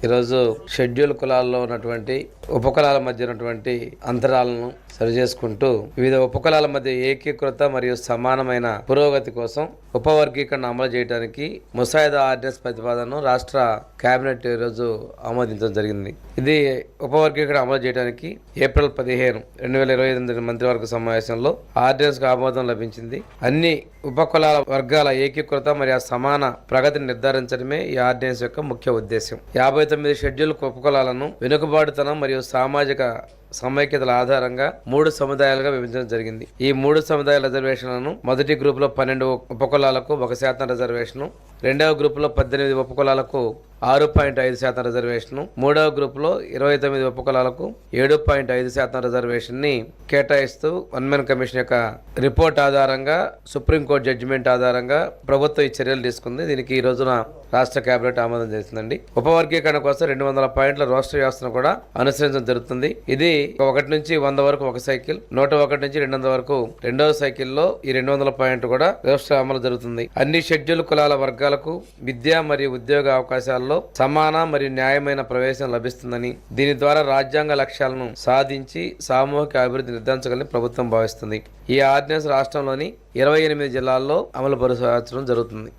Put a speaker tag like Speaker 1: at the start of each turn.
Speaker 1: ఈరోజు షెడ్యూల్ కులాల్లో ఉన్నటువంటి ఉపకులాల మధ్య ఉన్నటువంటి అంతరాలను సరిచేసుకుంటూ వివిధ ఉపకులాల మధ్య ఏకీకృత మరియు సమానమైన పురోగతి కోసం ఉపవర్గీకరణ అమలు చేయడానికి ముసాయిదా ఆర్డినెన్స్ ప్రతిపాదనను రాష్ట్ర కేబినెట్ ఈరోజు ఆమోదించడం జరిగింది. ఇది ఉపవర్గీకరణ అమలు చేయడానికి ఏప్రిల్ 15, 2025 మంత్రివర్గ సమావేశంలో ఆర్డినెన్స్ కు ఆమోదం లభించింది. అన్ని ఉపకులాల వర్గాల ఏకీకృత మరియు సమాన ప్రగతిని నిర్ధారించడమే ఈ ఆర్డినెన్స్ యొక్క ముఖ్య ఉద్దేశం. 59 షెడ్యూల్ ఉపకులాలను వెనుకబాటుతనం మరియు సామాజిక సమైక్యతల ఆధారంగా 3 సముదాయాలుగా విభజించడం జరిగింది. ఈ 3 సముదాయాల రిజర్వేషన్లను మొదటి గ్రూప్ లో 12 ఉపకులాలకు 1% రిజర్వేషను, రెండవ గ్రూప్ లో 18 ఉపకులాలకు 6.5% రిజర్వేషను, మూడవ గ్రూప్ లో 29 ఉపకులాలకు 7.5% రిజర్వేషన్ ని కేటాయిస్తూ వన్ కమిషన్ యొక్క రిపోర్ట్ ఆధారంగా సుప్రీంకోర్టు జడ్జిమెంట్ ఆధారంగా ప్రభుత్వం ఈ చర్యలు తీసుకుంది. దీనికి ఈ రోజున రాష్ట్ర కేబినెట్ ఆమోదం చేసిందండి. ఉపవర్గీకరణ కోసం 200 పాయింట్ల రోస్టర్ వ్యవస్థను కూడా అనుసరించడం జరుగుతుంది. ఇది 1 నుంచి 100 వరకు ఒక సైకిల్, 101 నుంచి 200 వరకు రెండవ సైకిల్లో ఈ 200 పాయింట్లు కూడా రోస్టర్ అమలు జరుగుతుంది. అన్ని షెడ్యూల్ కులాల వర్గాలకు విద్య మరియు ఉద్యోగ అవకాశాల్లో సమాన మరియు న్యాయమైన ప్రవేశం లభిస్తుందని, దీని ద్వారా రాజ్యాంగ లక్ష్యాలను సాధించి సామూహిక అభివృద్ధి నిర్ధారించగలని ప్రభుత్వం భావిస్తుంది. ఈ ఆర్డినెన్స్ రాష్ట్రంలోని 28 జిల్లాల్లో అమలు పరచడం జరుగుతుంది.